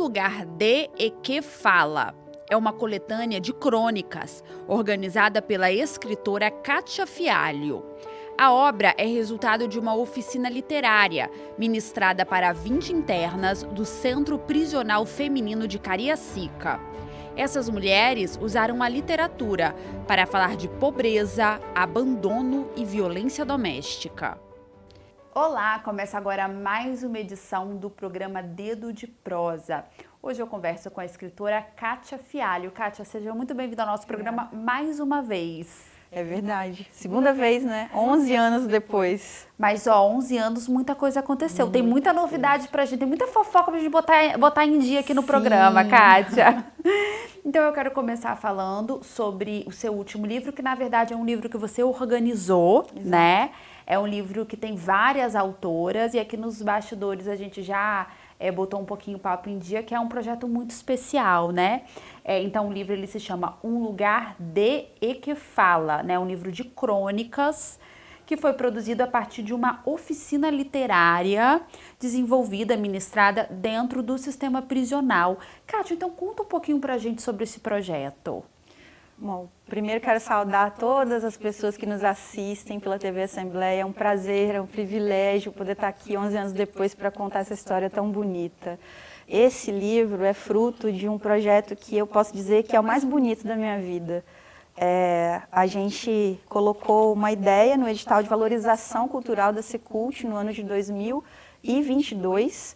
lugar de e que fala. É uma coletânea de crônicas, organizada pela escritora Kátia Fialho. A obra é resultado de uma oficina literária, ministrada para 20 internas do Centro Prisional Feminino de Cariacica. Essas mulheres usaram a literatura para falar de pobreza, abandono e violência doméstica. Olá, começa agora mais uma edição do programa Dedo de Prosa. Hoje eu converso com a escritora Kátia Fialho. Kátia, seja muito bem-vinda ao nosso programa mais uma vez. É verdade. Segunda vez, né? 11 anos depois. Mas, 11 anos, muita coisa aconteceu. Tem muita novidade pra gente, tem muita fofoca pra gente botar em dia aqui no programa, Kátia. Então, eu quero começar falando sobre o seu último livro, que, na verdade, é um livro que você organizou, né? É um livro que tem várias autoras e aqui nos bastidores a gente já botou um pouquinho o papo em dia, que é um projeto muito especial, né? Então o livro ele se chama Um Lugar de e que Fala, né? Um livro de crônicas que foi produzido a partir de uma oficina literária desenvolvida, ministrada dentro do sistema prisional. Kátia, então conta um pouquinho pra gente sobre esse projeto. Bom, primeiro quero saudar todas as pessoas que nos assistem pela TV Assembleia. É um prazer, é um privilégio poder estar aqui 11 anos depois para contar essa história tão bonita. Esse livro é fruto de um projeto que eu posso dizer que é o mais bonito da minha vida. A gente colocou uma ideia no edital de valorização cultural da Secult no ano de 2022,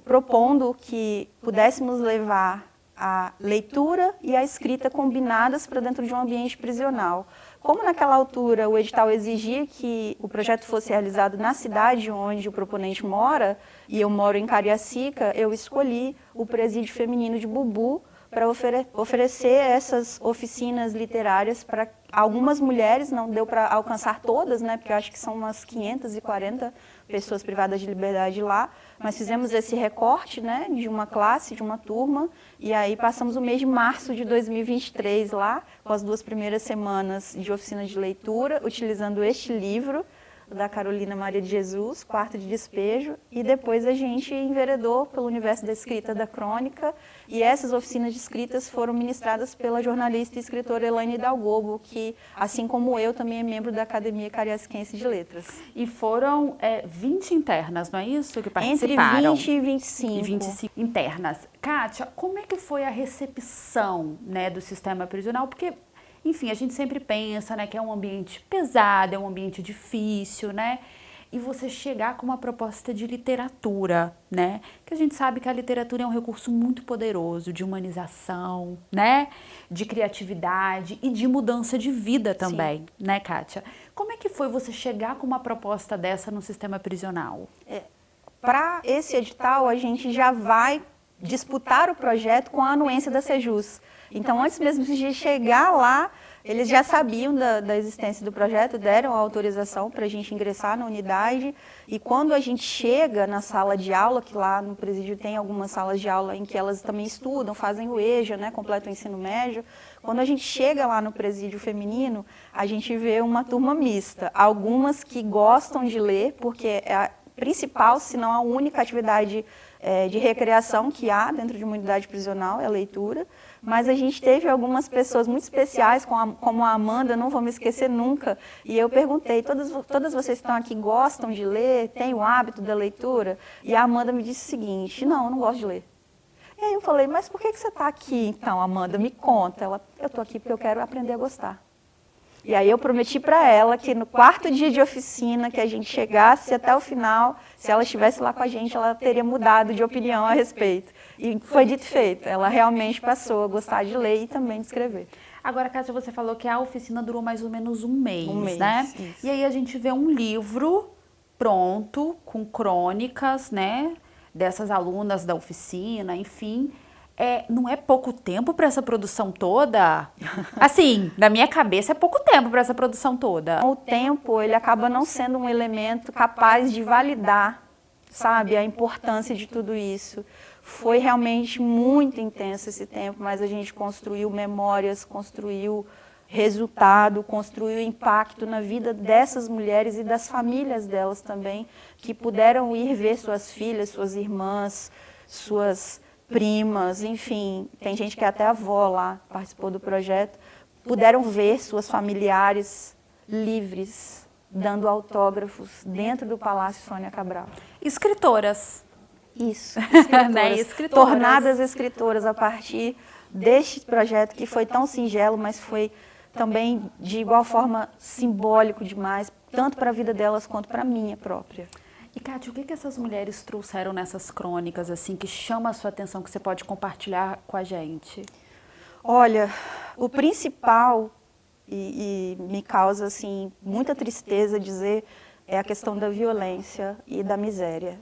propondo que pudéssemos levar a leitura e a escrita combinadas para dentro de um ambiente prisional. Como naquela altura o edital exigia que o projeto fosse realizado na cidade onde o proponente mora, e eu moro em Cariacica, eu escolhi o Presídio Feminino de Bubu para oferecer essas oficinas literárias para algumas mulheres. Não deu para alcançar todas, né, porque eu acho que são umas 540 pessoas privadas de liberdade lá, mas fizemos esse recorte, né, de uma classe, de uma turma, e aí passamos o mês de março de 2023 lá, com as 2 primeiras semanas de oficina de leitura, utilizando este livro da Carolina Maria de Jesus, Quarto de Despejo, e depois a gente enveredou pelo universo da escrita, da crônica, e essas oficinas de escritas foram ministradas pela jornalista e escritora Elaine Dalgobo, que, assim como eu, também é membro da Academia Cariaciquense de Letras. E foram 20 internas, não é isso que participaram? Entre 20 e 25. E 25 internas. Kátia, como é que foi a recepção, né, do sistema prisional? Porque, enfim, a gente sempre pensa, né, que é um ambiente pesado, é um ambiente difícil, né? E você chegar com uma proposta de literatura, né? Que a gente sabe que a literatura é um recurso muito poderoso de humanização, né? De criatividade e de mudança de vida também, sim, né, Kátia? Como é que foi você chegar com uma proposta dessa no sistema prisional? Para esse edital, a gente já vai disputar o projeto com a anuência da Sejus. Então, antes mesmo de chegar lá, eles já sabiam da existência do projeto, deram a autorização para a gente ingressar na unidade. E quando a gente chega na sala de aula, que lá no presídio tem algumas salas de aula em que elas também estudam, fazem o EJA, né, completam o ensino médio. Quando a gente chega lá no presídio feminino, a gente vê uma turma mista. Algumas que gostam de ler, porque é a principal, se não a única atividade de recreação que há dentro de uma unidade prisional, é a leitura. Mas a gente teve algumas pessoas muito especiais, como a Amanda, não vou me esquecer nunca, e eu perguntei, todas vocês que estão aqui gostam de ler, têm o hábito da leitura? E a Amanda me disse o seguinte: não, eu não gosto de ler. E aí eu falei, mas por que você está aqui então, Amanda? Me conta. Ela, eu estou aqui porque eu quero aprender a gostar. E aí eu prometi para ela que no 4º dia de oficina, que a gente chegasse até o final, se ela estivesse lá com a gente, ela teria mudado de opinião a respeito. E foi dito e feito, ela realmente passou a gostar de ler e também de escrever. Agora, Kátia, você falou que a oficina durou mais ou menos um mês, né? Isso. E aí a gente vê um livro pronto, com crônicas, né, dessas alunas da oficina, enfim. Não é pouco tempo para essa produção toda? Assim, na minha cabeça é pouco tempo para essa produção toda. O tempo, ele acaba não sendo um elemento capaz de validar, sabe, a importância de tudo isso. Foi realmente muito intenso esse tempo, mas a gente construiu memórias, construiu resultado, construiu impacto na vida dessas mulheres e das famílias delas também, que puderam ir ver suas filhas, suas irmãs, suas primas, enfim, tem gente que é até avó lá, participou do projeto, puderam ver suas familiares livres, dando autógrafos dentro do Palácio Sônia Cabral. Escritoras. Isso, Né? Escritoras. Tornadas escritoras a partir deste projeto que foi tão singelo, mas foi também de igual forma simbólico demais, tanto para a vida delas quanto para a minha própria. E, Kátia, o que essas mulheres trouxeram nessas crônicas, assim, que chama a sua atenção, que você pode compartilhar com a gente? Olha, o principal, e me causa, assim, muita tristeza dizer, é a questão da violência e da miséria.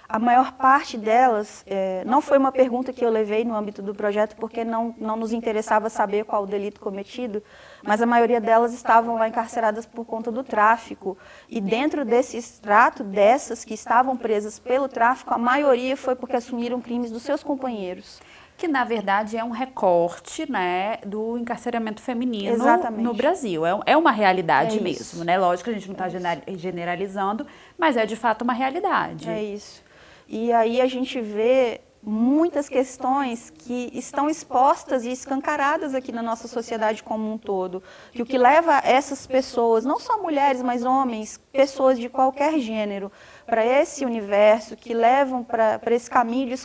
A maior parte delas, não foi uma pergunta que eu levei no âmbito do projeto, porque não nos interessava saber qual o delito cometido, mas a maioria delas estavam lá encarceradas por conta do tráfico. E dentro desse extrato, dessas que estavam presas pelo tráfico, a maioria foi porque assumiram crimes dos seus companheiros. Que, na verdade, é um recorte, né, do encarceramento feminino Exatamente. no Brasil. É uma realidade É mesmo, isso. né? Lógico que a gente não está generalizando, mas é de fato uma realidade. É isso. E aí a gente vê muitas questões que estão expostas e escancaradas aqui na nossa sociedade como um todo. Que o que leva essas pessoas, não só mulheres, mas homens, pessoas de qualquer gênero, para esse universo, que levam para esse caminho de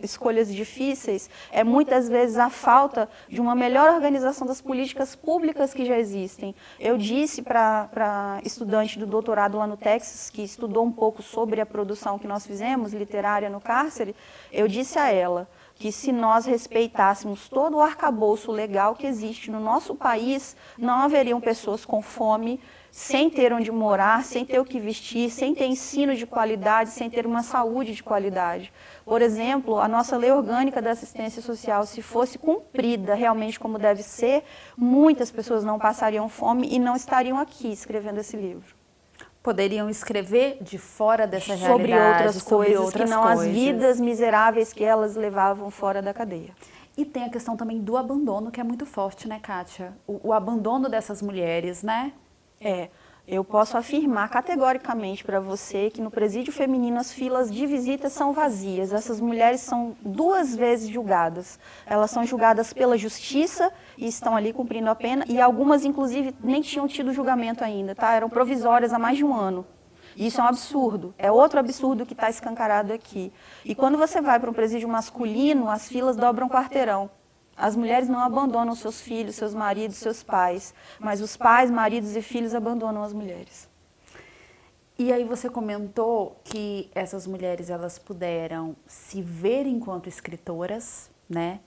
escolhas difíceis, é muitas vezes a falta de uma melhor organização das políticas públicas que já existem. Eu disse para estudante do doutorado lá no Texas, que estudou um pouco sobre a produção que nós fizemos, literária no cárcere, eu disse a ela que se nós respeitássemos todo o arcabouço legal que existe no nosso país, não haveriam pessoas com fome, sem ter onde morar, sem ter o que vestir, sem ter ensino de qualidade, sem ter uma saúde de qualidade. Por exemplo, a nossa lei orgânica da assistência social, se fosse cumprida realmente como deve ser, muitas pessoas não passariam fome e não estariam aqui escrevendo esse livro. Poderiam escrever de fora dessa Sobre realidade, outras coisas, que não as vidas miseráveis que elas levavam fora da cadeia. E tem a questão também do abandono, que é muito forte, né, Kátia? O abandono dessas mulheres, né? Eu posso afirmar categoricamente para você que no presídio feminino as filas de visitas são vazias. Essas mulheres são 2 vezes julgadas. Elas são julgadas pela justiça e estão ali cumprindo a pena, e algumas, inclusive, nem tinham tido julgamento ainda, tá? Eram provisórias há mais de 1 ano. Isso é um absurdo, é outro absurdo que está escancarado aqui. E quando você vai para um presídio masculino, as filas dobram quarteirão. As mulheres não abandonam seus filhos, seus maridos, seus pais, mas os pais, maridos e filhos abandonam as mulheres. E aí você comentou que essas mulheres, elas puderam se ver enquanto escritoras, né?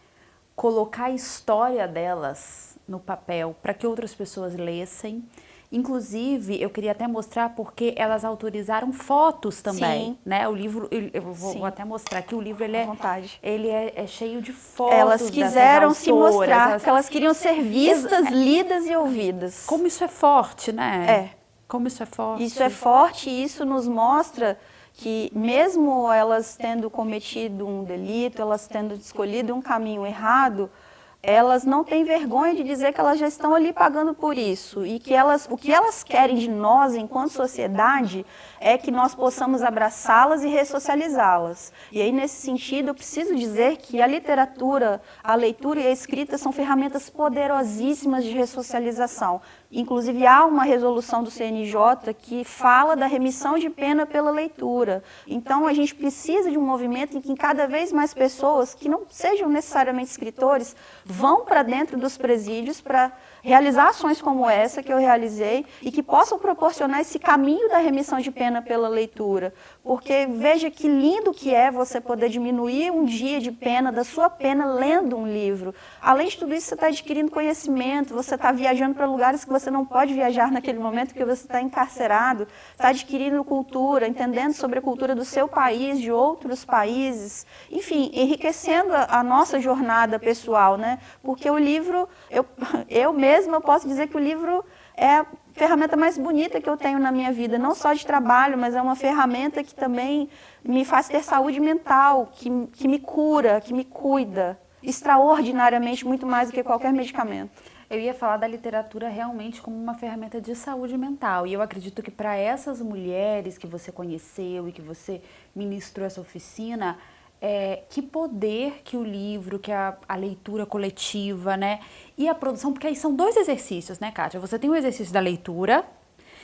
Colocar a história delas no papel para que outras pessoas lessem. Inclusive, eu queria até mostrar porque elas autorizaram fotos também, Sim. né? O livro, eu vou até mostrar aqui, o livro ele é cheio de fotos. Elas quiseram se mostrar, que elas queriam ser vistas, lidas e ouvidas. Como isso é forte, né? Como isso é forte. Isso é forte e isso nos mostra que mesmo elas tendo cometido um delito, elas tendo escolhido um caminho errado, elas não têm vergonha de dizer que elas já estão ali pagando por isso e que o que elas querem de nós, enquanto sociedade, é que nós possamos abraçá-las e ressocializá-las. E aí, nesse sentido, eu preciso dizer que a literatura, a leitura e a escrita são ferramentas poderosíssimas de ressocialização. Inclusive, há uma resolução do CNJ que fala da remissão de pena pela leitura. Então, a gente precisa de um movimento em que cada vez mais pessoas, que não sejam necessariamente escritores, vão para dentro dos presídios para realizar ações como essa que eu realizei e que possam proporcionar esse caminho da remissão de pena pela leitura. Porque veja que lindo que é você poder diminuir um dia de pena, da sua pena, lendo um livro. Além de tudo isso, você está adquirindo conhecimento, você está viajando para lugares que você não pode viajar naquele momento porque você está encarcerado, está adquirindo cultura, entendendo sobre a cultura do seu país, de outros países, enfim, enriquecendo a nossa jornada pessoal, né? Porque o livro, eu mesma posso dizer que o livro é a ferramenta mais bonita que eu tenho na minha vida, não só de trabalho, mas é uma ferramenta que também me faz ter saúde mental, que me cura, que me cuida, extraordinariamente, muito mais do que qualquer medicamento. Eu ia falar da literatura realmente como uma ferramenta de saúde mental. E eu acredito que para essas mulheres que você conheceu e que você ministrou essa oficina, que poder que o livro, que a leitura coletiva, né? E a produção, porque aí são 2 exercícios, né, Kátia? Você tem o exercício da leitura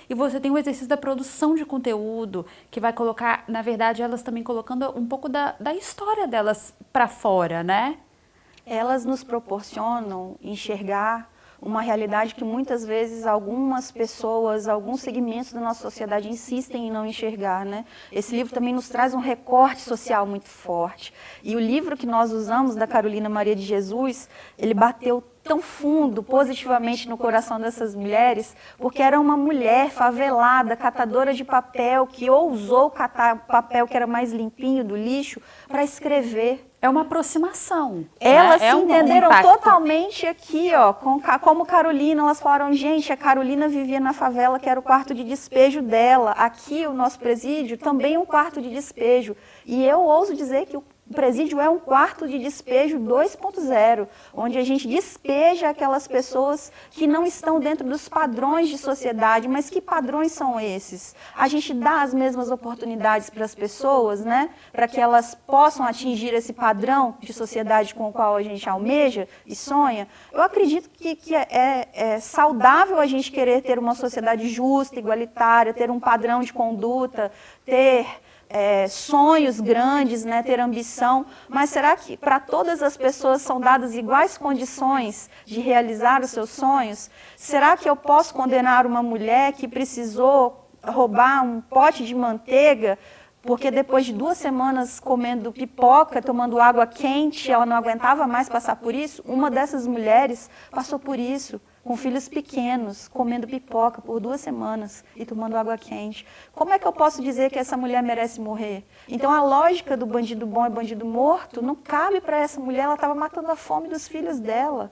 e você tem o exercício da produção de conteúdo, que vai colocar, na verdade, elas também colocando um pouco da história delas para fora, né? Elas nos proporcionam enxergar uma realidade que muitas vezes algumas pessoas, alguns segmentos da nossa sociedade insistem em não enxergar, né? Esse livro também nos traz um recorte social muito forte. E o livro que nós usamos, da Carolina Maria de Jesus, ele bateu tão fundo, positivamente no coração dessas mulheres, porque era uma mulher favelada, catadora de papel, que ousou catar papel que era mais limpinho do lixo para escrever. É uma aproximação. Elas né? se entenderam totalmente aqui, ó, como Carolina. Elas falaram, gente, a Carolina vivia na favela, que era o quarto de despejo dela. Aqui, o nosso presídio, também é um quarto de despejo. E eu ouso dizer que o presídio é um quarto de despejo 2.0, onde a gente despeja aquelas pessoas que não estão dentro dos padrões de sociedade. Mas que padrões são esses? A gente dá as mesmas oportunidades para as pessoas, né? Para que elas possam atingir esse padrão de sociedade com o qual a gente almeja e sonha. Eu acredito que é saudável a gente querer ter uma sociedade justa, igualitária, ter um padrão de conduta, ter sonhos grandes, né, ter ambição, mas será que para todas as pessoas são dadas iguais condições de realizar os seus sonhos? Será que eu posso condenar uma mulher que precisou roubar um pote de manteiga porque depois de 2 semanas comendo pipoca, tomando água quente, ela não aguentava mais passar por isso? Uma dessas mulheres passou por isso, com filhos pequenos, comendo pipoca por 2 semanas e tomando água quente. Como é que eu posso dizer que essa mulher merece morrer? Então a lógica do bandido bom é bandido morto não cabe para essa mulher, ela estava matando a fome dos filhos dela.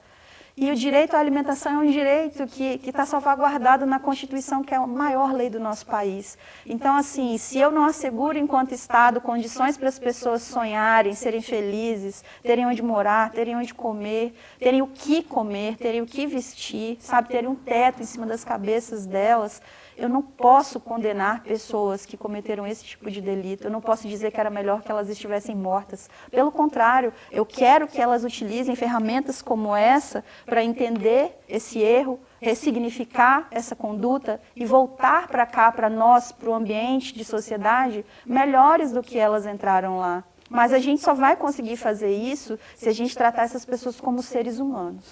E o direito à alimentação é um direito que está salvaguardado na Constituição, que é a maior lei do nosso país. Então, assim, se eu não asseguro, enquanto Estado, condições para as pessoas sonharem, serem felizes, terem onde morar, terem onde comer, terem o que vestir, sabe, terem um teto em cima das cabeças delas, eu não posso condenar pessoas que cometeram esse tipo de delito. Eu não posso dizer que era melhor que elas estivessem mortas. Pelo contrário, eu quero que elas utilizem ferramentas como essa para entender esse erro, ressignificar essa conduta e voltar para cá, para nós, para o ambiente de sociedade, melhores do que elas entraram lá. Mas a gente só vai conseguir fazer isso se a gente tratar essas pessoas como seres humanos.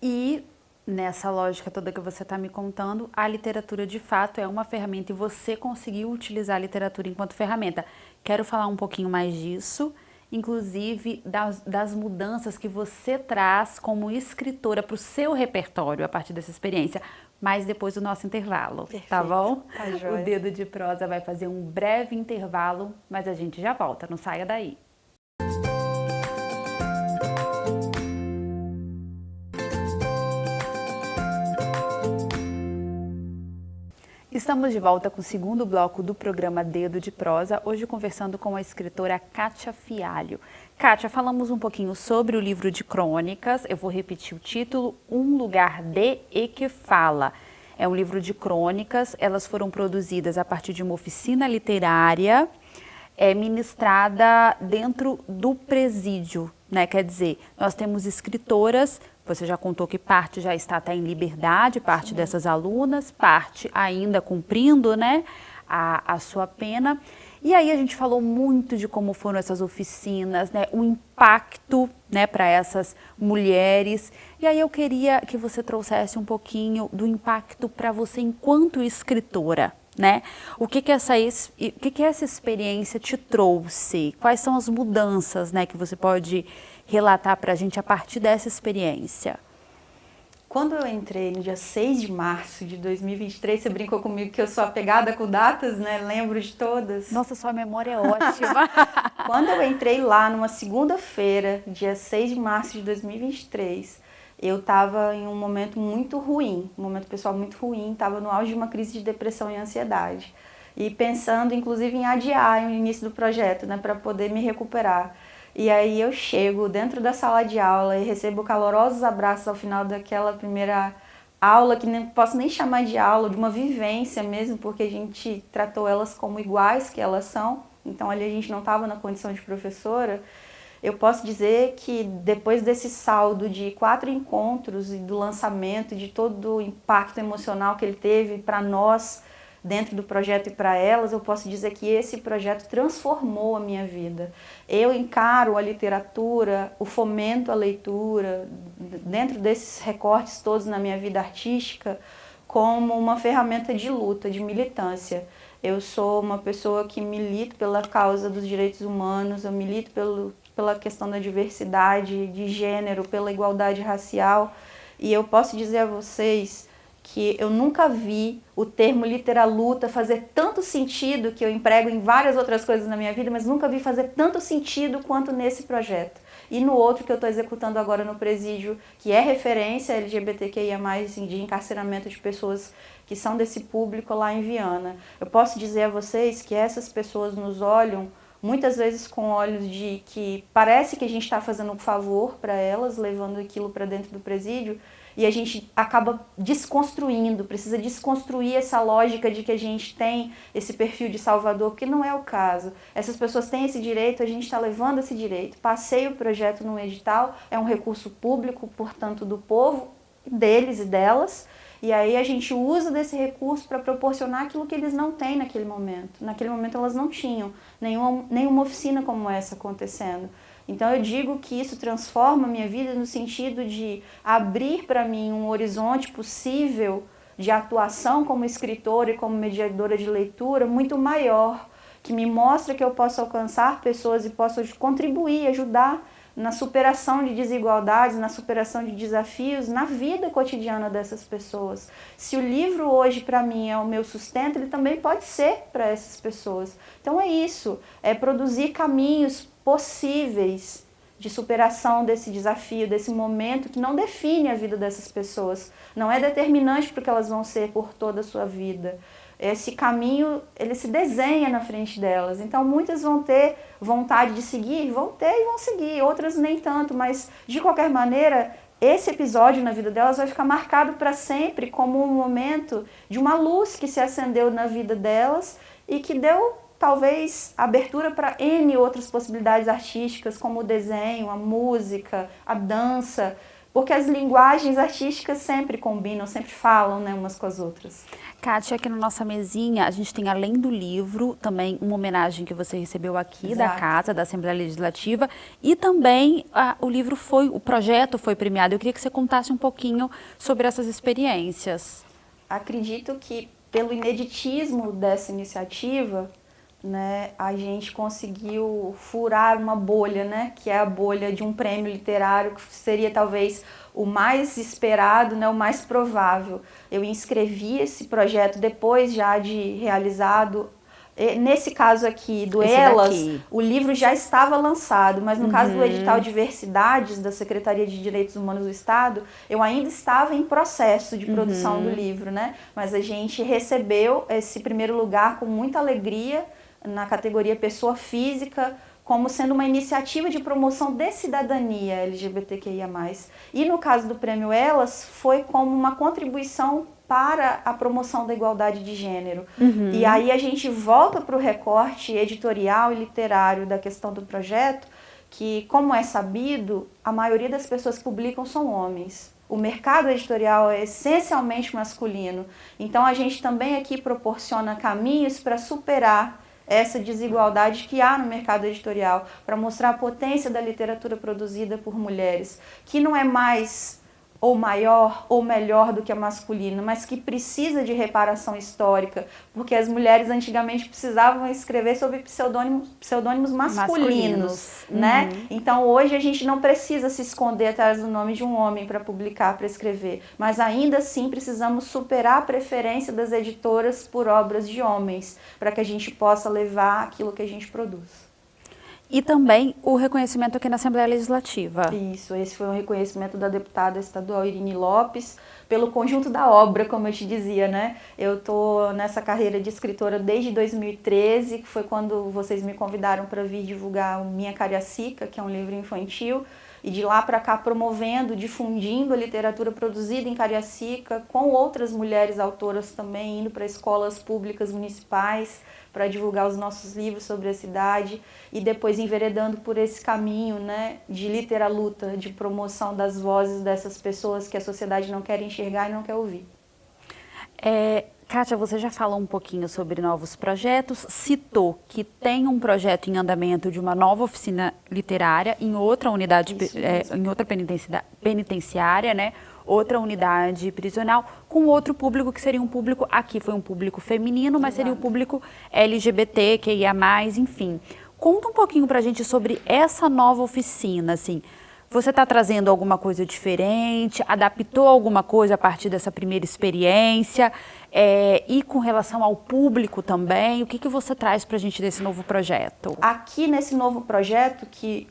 E nessa lógica toda que você está me contando, a literatura de fato é uma ferramenta e você conseguiu utilizar a literatura enquanto ferramenta. Quero falar um pouquinho mais disso, inclusive das mudanças que você traz como escritora para o seu repertório a partir dessa experiência, mas depois do nosso intervalo, Perfeito. Tá bom? Tá joia. O Dedo de Prosa vai fazer um breve intervalo, mas a gente já volta, não saia daí. Estamos de volta com o segundo bloco do programa Dedo de Prosa, hoje conversando com a escritora Kátia Fialho. Kátia, falamos um pouquinho sobre o livro de crônicas, eu vou repetir o título, Um Lugar de e que Fala. É um livro de crônicas, elas foram produzidas a partir de uma oficina literária, ministrada dentro do presídio, né? Quer dizer, nós temos escritoras. Você já contou que parte já está até em liberdade, parte Sim. dessas alunas, parte ainda cumprindo, né, a sua pena. E aí a gente falou muito de como foram essas oficinas, né, o impacto, né, para essas mulheres. E aí eu queria que você trouxesse um pouquinho do impacto para você enquanto escritora, né? O que essa experiência te trouxe? Quais são as mudanças, né, que você pode relatar para a gente a partir dessa experiência? Quando eu entrei no dia 6 de março de 2023, você brincou comigo que eu sou apegada com datas, né? Lembro de todas. Nossa, sua memória é ótima. Quando eu entrei lá numa segunda-feira, dia 6 de março de 2023, eu estava em um momento muito ruim, um momento pessoal muito ruim, estava no auge de uma crise de depressão e ansiedade. E pensando, inclusive, em adiar o início do projeto, né, para poder me recuperar. E aí eu chego dentro da sala de aula e recebo calorosos abraços ao final daquela primeira aula, que não posso nem chamar de aula, de uma vivência mesmo, porque a gente tratou elas como iguais que elas são. então ali a gente não estava na condição de professora. Eu posso dizer que depois desse saldo de 4 encontros e do lançamento, de todo o impacto emocional que ele teve para nós dentro do projeto e para elas, eu posso dizer que esse projeto transformou a minha vida. Eu encaro a literatura, o fomento à leitura, dentro desses recortes todos na minha vida artística, como uma ferramenta de luta, de militância. Eu sou uma pessoa que milito pela causa dos direitos humanos, eu milito pela questão da diversidade de gênero, pela igualdade racial, e eu posso dizer a vocês que eu nunca vi o termo literaluta fazer tanto sentido, que eu emprego em várias outras coisas na minha vida, mas nunca vi fazer tanto sentido quanto nesse projeto. E no outro que eu estou executando agora no presídio, que é referência LGBTQIA+, de encarceramento de pessoas que são desse público lá em Viana. Eu posso dizer a vocês que essas pessoas nos olham muitas vezes com olhos de que parece que a gente está fazendo um favor para elas, levando aquilo para dentro do presídio, e a gente acaba desconstruindo, precisa desconstruir essa lógica de que a gente tem esse perfil de salvador, porque não é o caso. Essas pessoas têm esse direito, a gente está levando esse direito. Passei o projeto no edital, é um recurso público, portanto, do povo, deles e delas, e aí a gente usa desse recurso para proporcionar aquilo que eles não têm naquele momento. Naquele momento elas não tinham nenhuma oficina como essa acontecendo. Então eu digo que isso transforma a minha vida no sentido de abrir para mim um horizonte possível de atuação como escritora e como mediadora de leitura muito maior, que me mostra que eu posso alcançar pessoas e posso contribuir, ajudar na superação de desigualdades, na superação de desafios, na vida cotidiana dessas pessoas. Se o livro hoje para mim é o meu sustento, ele também pode ser para essas pessoas. Então é isso, é produzir caminhos possíveis de superação desse desafio, desse momento que não define a vida dessas pessoas, não é determinante porque elas vão ser por toda a sua vida. Esse caminho, ele se desenha na frente delas, então muitas vão ter vontade de seguir, vão ter e vão seguir, outras nem tanto, mas de qualquer maneira, esse episódio na vida delas vai ficar marcado para sempre como um momento de uma luz que se acendeu na vida delas e que deu talvez abertura para N outras possibilidades artísticas, como o desenho, a música, a dança, porque as linguagens artísticas sempre combinam, sempre falam, né, umas com as outras. Kátia, aqui na nossa mesinha, a gente tem, além do livro, também uma homenagem que você recebeu aqui Exato. da Casa, da Assembleia Legislativa, e também o projeto foi premiado. Eu queria que você contasse um pouquinho sobre essas experiências. Acredito que, pelo ineditismo dessa iniciativa, né, a gente conseguiu furar uma bolha, né, que é a bolha de um prêmio literário, que seria talvez o mais esperado, né, o mais provável. Eu inscrevi esse projeto depois já de realizado. Nesse caso aqui, do Elas, o livro já estava lançado, mas no caso do edital Diversidades, da Secretaria de Direitos Humanos do Estado, eu ainda estava em processo de produção do livro, né? Mas a gente recebeu esse primeiro lugar com muita alegria, na categoria pessoa física, como sendo uma iniciativa de promoção de cidadania LGBTQIA+. E no caso do Prêmio Elas, foi como uma contribuição para a promoção da igualdade de gênero. E aí a gente volta para o recorte editorial e literário da questão do projeto, que, como é sabido, a maioria das pessoas que publicam são homens. O mercado editorial é essencialmente masculino. Então a gente também aqui proporciona caminhos para superar essa desigualdade que há no mercado editorial, para mostrar a potência da literatura produzida por mulheres, que não é mais ou maior ou melhor do que a masculina, mas que precisa de reparação histórica, porque as mulheres antigamente precisavam escrever sob pseudônimos masculinos, né? Então hoje a gente não precisa se esconder atrás do nome de um homem para publicar, para escrever, mas ainda assim precisamos superar a preferência das editoras por obras de homens, para que a gente possa levar aquilo que a gente produz. E também o reconhecimento aqui na Assembleia Legislativa. Isso, esse foi um reconhecimento da deputada estadual Irine Lopes, pelo conjunto da obra, como eu te dizia, né? Eu estou nessa carreira de escritora desde 2013, que foi quando vocês me convidaram para vir divulgar o Minha Cariacica, que é um livro infantil, e de lá para cá promovendo, difundindo a literatura produzida em Cariacica, com outras mulheres autoras também, indo para escolas públicas municipais para divulgar os nossos livros sobre a cidade e depois enveredando por esse caminho, né, de literaluta, de promoção das vozes dessas pessoas que a sociedade não quer enxergar e não quer ouvir. Kátia, você já falou um pouquinho sobre novos projetos, citou que tem um projeto em andamento de uma nova oficina literária em outra unidade, em outra penitenciária, né? Outra unidade prisional, com outro público que seria um público, aqui foi um público feminino, mas seria um público LGBT, QIA+, enfim. Conta um pouquinho pra gente sobre essa nova oficina, assim. Você está trazendo alguma coisa diferente? Adaptou alguma coisa a partir dessa primeira experiência? E com relação ao público também, o que você traz para a gente desse novo projeto? Aqui nesse novo projeto,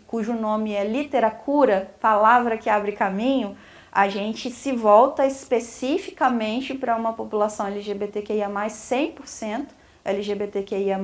cujo nome é Literacura, Palavra que Abre Caminho, a gente se volta especificamente para uma população LGBTQIA+, 100% LGBTQIA+,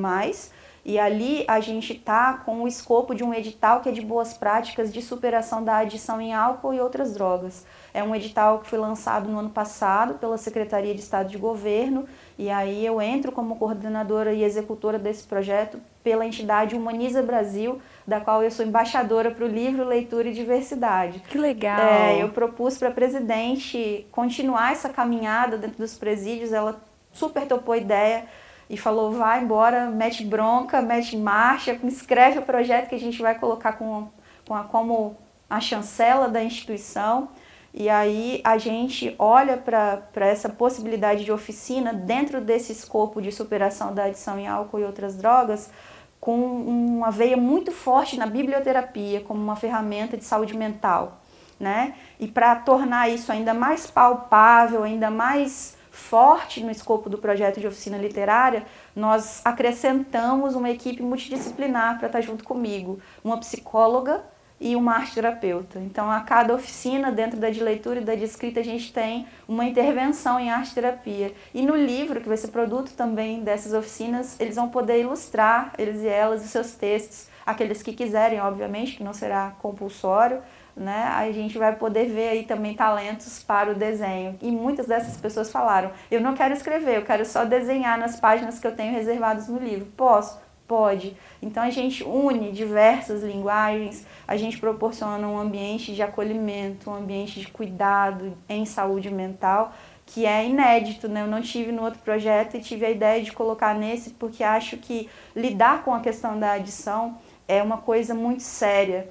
e ali a gente está com o escopo de um edital que é de boas práticas de superação da adição em álcool e outras drogas. É um edital que foi lançado no ano passado pela Secretaria de Estado de Governo, e aí eu entro como coordenadora e executora desse projeto pela entidade Humaniza Brasil, da qual eu sou embaixadora para o livro Leitura e Diversidade. Que legal! Eu propus para a presidente continuar essa caminhada dentro dos presídios, ela super topou a ideia, e falou, vai embora, mete bronca, mete marcha, escreve o projeto que a gente vai colocar como a chancela da instituição. E aí a gente olha para essa possibilidade de oficina dentro desse escopo de superação da adição em álcool e outras drogas, com uma veia muito forte na biblioterapia, como uma ferramenta de saúde mental, né? E para tornar isso ainda mais palpável, ainda mais forte no escopo do projeto de oficina literária, nós acrescentamos uma equipe multidisciplinar para estar junto comigo, uma psicóloga e uma arte-terapeuta. Então, a cada oficina, dentro da de leitura e da de escrita, a gente tem uma intervenção em arte-terapia. E no livro, que vai ser produto também dessas oficinas, eles vão poder ilustrar, eles e elas, os seus textos, aqueles que quiserem, obviamente, que não será compulsório, né? A gente vai poder ver aí também talentos para o desenho. E muitas dessas pessoas falaram, eu não quero escrever, eu quero só desenhar nas páginas que eu tenho reservadas no livro. Posso? Pode. Então a gente une diversas linguagens, a gente proporciona um ambiente de acolhimento, um ambiente de cuidado em saúde mental, que é inédito, né? Eu não tive no outro projeto e tive a ideia de colocar nesse, porque acho que lidar com a questão da adição é uma coisa muito séria.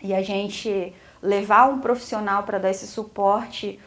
E a gente levar um profissional para dar esse suporte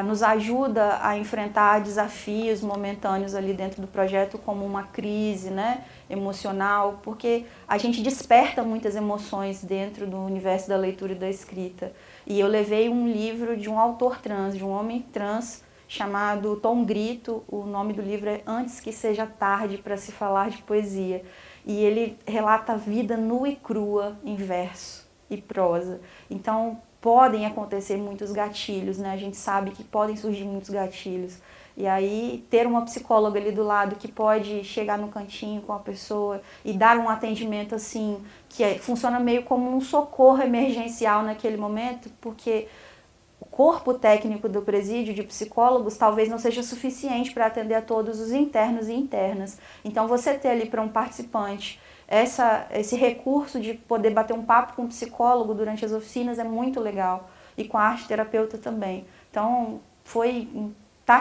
nos ajuda a enfrentar desafios momentâneos ali dentro do projeto, como uma crise, né, emocional, porque a gente desperta muitas emoções dentro do universo da leitura e da escrita. E eu levei um livro de um autor trans, de um homem trans, chamado Tom Grito. O nome do livro é Antes que Seja Tarde para se Falar de Poesia. E ele relata a vida nua e crua em verso e prosa. Então, podem acontecer muitos gatilhos, né? A gente sabe que podem surgir muitos gatilhos. E aí, ter uma psicóloga ali do lado que pode chegar no cantinho com a pessoa e dar um atendimento assim, que funciona meio como um socorro emergencial naquele momento, porque o corpo técnico do presídio de psicólogos talvez não seja suficiente para atender a todos os internos e internas. Então, você ter ali para um participante esse recurso de poder bater um papo com um psicólogo durante as oficinas é muito legal. E com a arte-terapeuta também. Então, está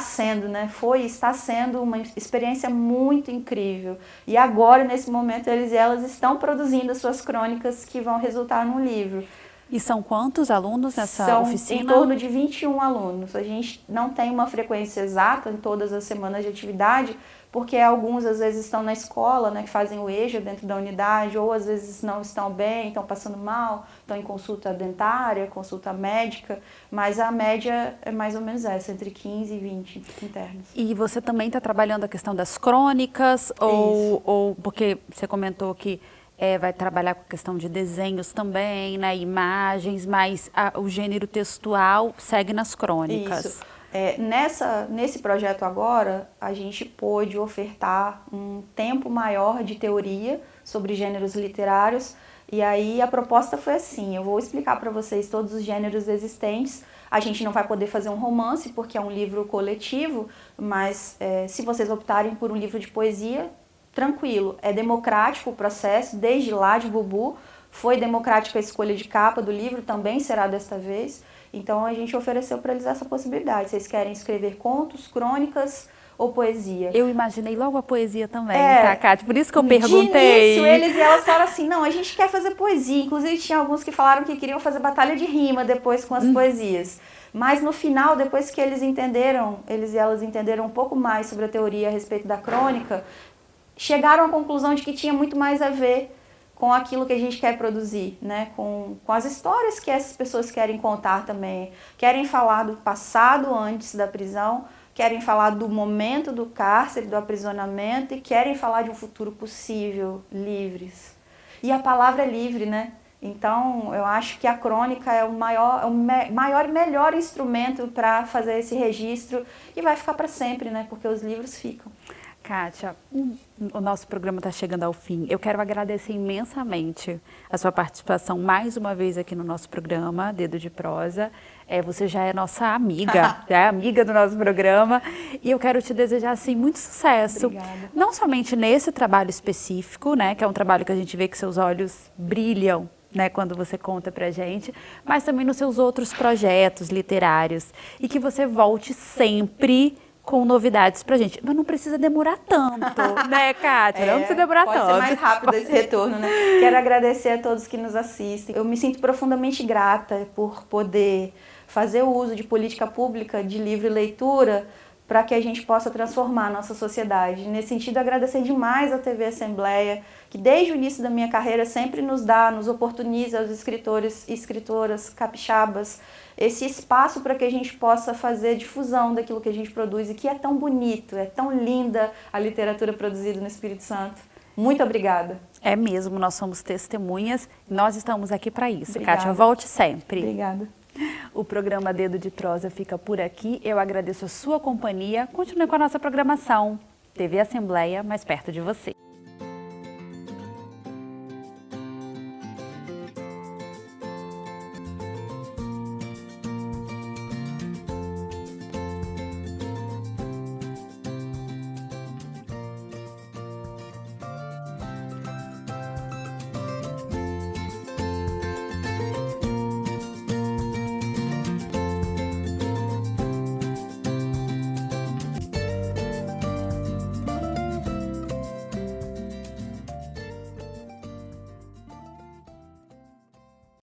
sendo uma experiência muito incrível. E agora, nesse momento, eles e elas estão produzindo as suas crônicas que vão resultar num livro. E são quantos alunos nessa oficina? Em torno de 21 alunos. A gente não tem uma frequência exata em todas as semanas de atividade, porque alguns às vezes estão na escola, né, que fazem o EJA dentro da unidade, ou às vezes não estão bem, estão passando mal, estão em consulta dentária, consulta médica, mas a média é mais ou menos essa, entre 15 e 20 internos. E você também está trabalhando a questão das crônicas, ou porque você comentou que vai trabalhar com a questão de desenhos também, né, imagens, mas o gênero textual segue nas crônicas. Isso. Nesse projeto agora, a gente pôde ofertar um tempo maior de teoria sobre gêneros literários E aí a proposta foi assim, eu vou explicar para vocês todos os gêneros existentes. A gente não vai poder fazer um romance porque é um livro coletivo, mas se vocês optarem por um livro de poesia, tranquilo, é democrático o processo, desde lá de Bubu, foi democrática a escolha de capa do livro, também será desta vez. Então a gente ofereceu para eles essa possibilidade. Vocês querem escrever contos, crônicas ou poesia? Eu imaginei logo a poesia também, tá, Kátia? Por isso que eu perguntei. De início, eles e elas falaram assim, não, a gente quer fazer poesia. Inclusive tinha alguns que falaram que queriam fazer batalha de rima depois com as poesias. Mas no final, depois que eles e elas entenderam um pouco mais sobre a teoria a respeito da crônica, chegaram à conclusão de que tinha muito mais a ver com aquilo que a gente quer produzir, né? Com as histórias que essas pessoas querem contar também. Querem falar do passado antes da prisão, querem falar do momento do cárcere, do aprisionamento e querem falar de um futuro possível, livres. E a palavra é livre, né? Então, eu acho que a crônica é o maior e melhor instrumento para fazer esse registro e vai ficar para sempre, né? Porque os livros ficam. Kátia, o nosso programa está chegando ao fim. Eu quero agradecer imensamente a sua participação mais uma vez aqui no nosso programa, Dedo de Prosa. Você já é nossa amiga, já é amiga do nosso programa. E eu quero te desejar, assim, muito sucesso. Obrigada. Não somente nesse trabalho específico, né, que é um trabalho que a gente vê que seus olhos brilham, né, quando você conta pra gente, mas também nos seus outros projetos literários. E que você volte sempre com novidades pra gente. Mas não precisa demorar tanto, né, Kátia? Não precisa demorar tanto. Pode ser mais rápido esse retorno, né? Quero agradecer a todos que nos assistem. Eu me sinto profundamente grata por poder fazer o uso de política pública de livre leitura para que a gente possa transformar a nossa sociedade. Nesse sentido, agradecer demais à TV Assembleia, que desde o início da minha carreira sempre nos oportuniza, aos escritores e escritoras capixabas, esse espaço para que a gente possa fazer difusão daquilo que a gente produz e que é tão bonito, é tão linda a literatura produzida no Espírito Santo. Muito obrigada. É mesmo, nós somos testemunhas, nós estamos aqui para isso. Obrigada. Kátia, volte sempre. Obrigada. O programa Dedo de Prosa fica por aqui. Eu agradeço a sua companhia. Continue com a nossa programação. TV Assembleia, mais perto de você.